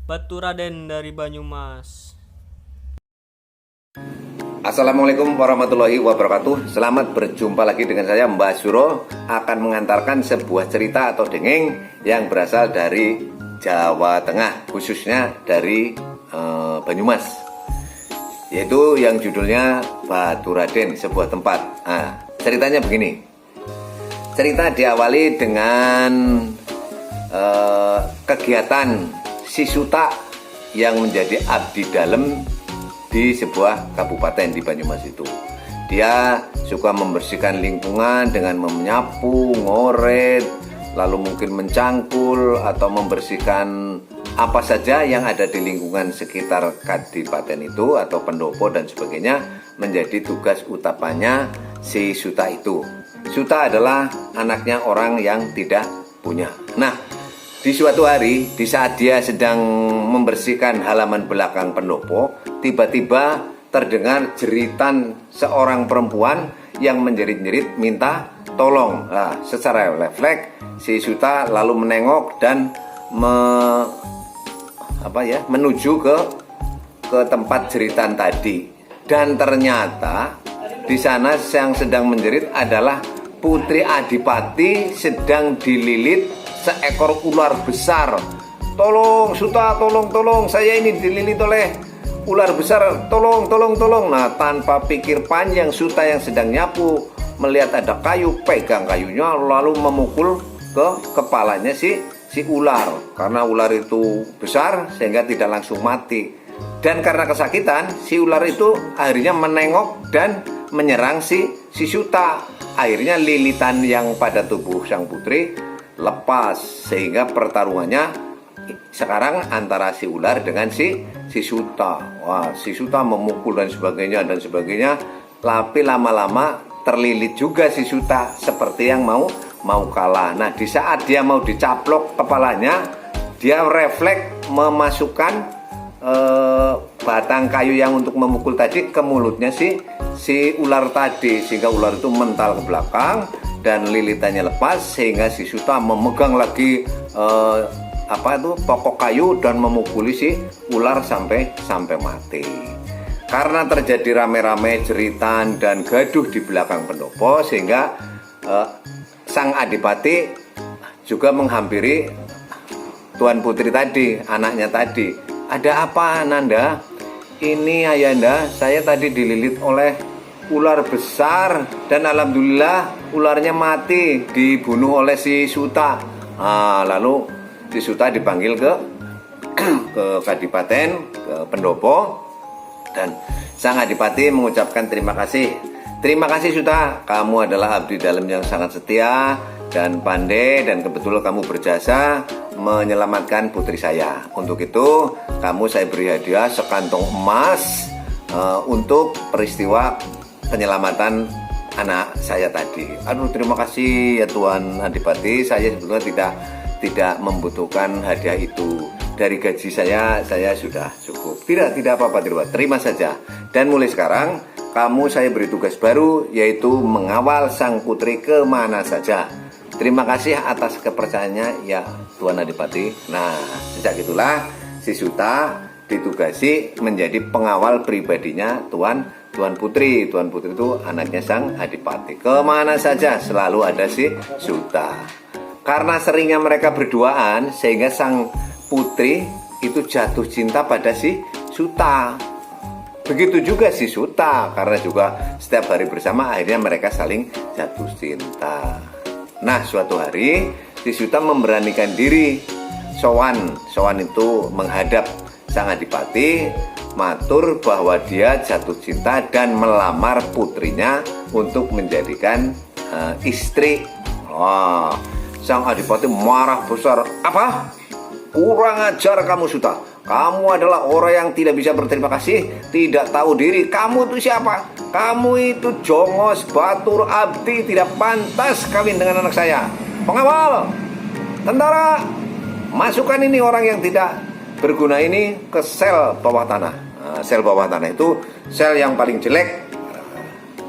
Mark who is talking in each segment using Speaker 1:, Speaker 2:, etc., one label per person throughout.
Speaker 1: Baturaden dari Banyumas.
Speaker 2: Assalamualaikum warahmatullahi wabarakatuh. Selamat berjumpa lagi dengan saya Mbah Suro. Akan mengantarkan sebuah cerita atau dongeng yang berasal dari Jawa Tengah, khususnya dari Banyumas, yaitu yang judulnya Baturaden, sebuah tempat. Nah, ceritanya begini. Cerita diawali dengan kegiatan si Suta yang menjadi abdi dalem di sebuah kabupaten di Banyumas itu. Dia suka membersihkan lingkungan dengan menyapu, ngoret, lalu mungkin mencangkul atau membersihkan apa saja yang ada di lingkungan sekitar kadipaten itu atau pendopo dan sebagainya, menjadi tugas utamanya si Suta itu. Suta adalah anaknya orang yang tidak punya. Nah, di suatu hari, di saat dia sedang membersihkan halaman belakang pendopo, tiba-tiba terdengar jeritan seorang perempuan yang menjerit-jerit minta tolong. Nah, secara refleks si Suta lalu menengok dan menuju ke tempat jeritan tadi. Dan ternyata di sana yang sedang menjerit adalah Putri Adipati sedang dililit seekor ular besar. Tolong Suta, tolong, saya ini dililit oleh ular besar, tolong. Nah, tanpa pikir panjang, Suta yang sedang nyapu melihat ada kayu, pegang kayunya lalu memukul ke kepalanya si ular. Karena ular itu besar sehingga tidak langsung mati. Dan karena kesakitan, si ular itu akhirnya menengok dan menyerang si Suta. Akhirnya lilitan yang pada tubuh sang putri lepas, sehingga pertarungannya sekarang antara si ular dengan si Suta. Wah, si Suta memukul dan sebagainya, tapi lama-lama terlilit juga si Suta seperti yang mau kalah. Nah, di saat dia mau dicaplok kepalanya, dia refleks memasukkan batang kayu yang untuk memukul tadi ke mulutnya si ular tadi, sehingga ular itu mental ke belakang dan lilitannya lepas, sehingga si Suta memegang lagi pokok kayu dan memukuli si ular sampai mati. Karena terjadi rame-rame jeritan dan gaduh di belakang pendopo, sehingga sang Adipati juga menghampiri Tuan Putri tadi, anaknya tadi. Ada apa, Nanda? Ini Ayanda, saya tadi dililit oleh ular besar dan alhamdulillah ularnya mati, dibunuh oleh si Suta. Nah, lalu si Suta dipanggil ke Kadipaten, ke pendopo, dan sang Adipati mengucapkan terima kasih. Terima kasih Suta, kamu adalah abdi dalam yang sangat setia dan pandai, dan kebetulan kamu berjasa menyelamatkan putri saya. Untuk itu saya beri hadiah sekantong emas untuk peristiwa penyelamatan anak saya tadi. Aduh, terima kasih ya Tuan Adipati, saya sebetulnya tidak membutuhkan hadiah itu. Dari gaji saya sudah cukup. Tidak apa-apa, terima saja. Dan mulai sekarang saya beri tugas baru, yaitu mengawal sang putri kemana saja. Terima kasih atas kepercayaannya ya Tuan Adipati. Nah, sejak itulah si Suta ditugasi menjadi pengawal pribadinya Tuan Putri. Tuan Putri itu anaknya sang Adipati. Kemana saja selalu ada si Suta. Karena seringnya mereka berduaan, sehingga sang putri itu jatuh cinta pada si Suta. Begitu juga si Suta, karena juga setiap hari bersama akhirnya mereka saling jatuh cinta. Nah, suatu hari si Suta memberanikan diri sowan itu menghadap sang Adipati, matur bahwa dia jatuh cinta dan melamar putrinya untuk menjadikan istri. Wah, sang Adipati marah besar. Apa? Kurang ajar kamu Suta. Kamu adalah orang yang tidak bisa berterima kasih, tidak tahu diri. Kamu itu siapa? Kamu itu jongos, batur, abdi, tidak pantas kawin dengan anak saya. Pengawal, tentara, masukkan ini orang yang tidak berguna ini ke sel bawah tanah. Nah, sel bawah tanah itu sel yang paling jelek,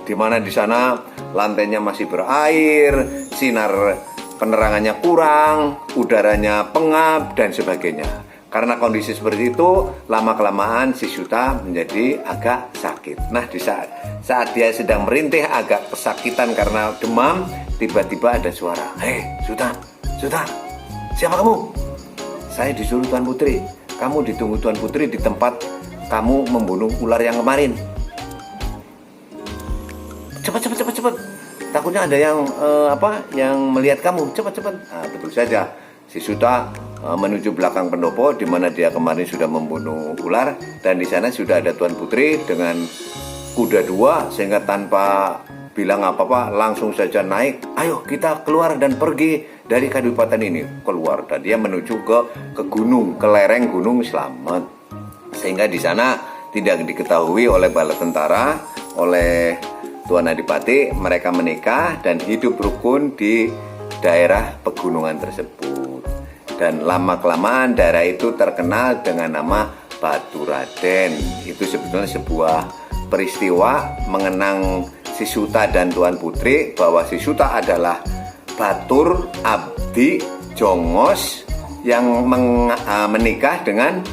Speaker 2: di mana di sana lantainya masih berair, sinar penerangannya kurang, udaranya pengap dan sebagainya. Karena kondisi seperti itu, lama-kelamaan si Suta menjadi agak sakit. Nah, di saat dia sedang merintih agak kesakitan karena demam, tiba-tiba ada suara, "Hei, Suta, Suta, siapa kamu?" "Saya disuruh Tuan Putri. Kamu ditunggu Tuan Putri di tempat kamu membunuh ular yang kemarin. Cepat. Takutnya ada yang melihat kamu. Cepat." Nah, betul saja. Si Suta menuju belakang pendopo di mana dia kemarin sudah membunuh ular, dan di sana sudah ada Tuan Putri dengan kuda 2, sehingga tanpa bilang apa-apa langsung saja naik. "Ayo kita keluar dan pergi dari kadipaten ini." Keluar, dan dia menuju ke gunung, ke lereng Gunung Slamet. Sehingga di sana tidak diketahui oleh bala tentara, oleh Tuan Adipati. Mereka menikah dan hidup rukun di daerah pegunungan tersebut. Dan lama-kelamaan daerah itu terkenal dengan nama Batu Raden. Itu sebetulnya sebuah peristiwa mengenang si Suta dan Tuan Putri, bahwa si Suta adalah batur, abdi, jongos yang menikah dengan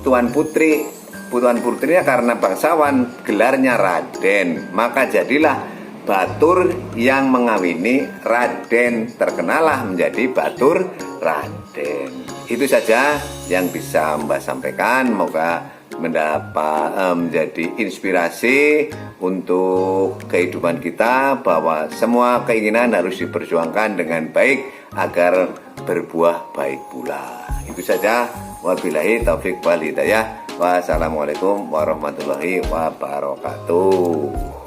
Speaker 2: Tuan Putri. Tuan Putrinya karena bangsawan, gelarnya Raden, maka jadilah batur yang mengawini Raden, terkenalah menjadi Batur Raden. Itu saja yang bisa Mbak sampaikan. Moga menjadi inspirasi untuk kehidupan kita, bahwa semua keinginan harus diperjuangkan dengan baik agar berbuah baik pula. Itu saja. Wabillahi taufik wal hidayah. Wassalamualaikum warahmatullahi wabarakatuh.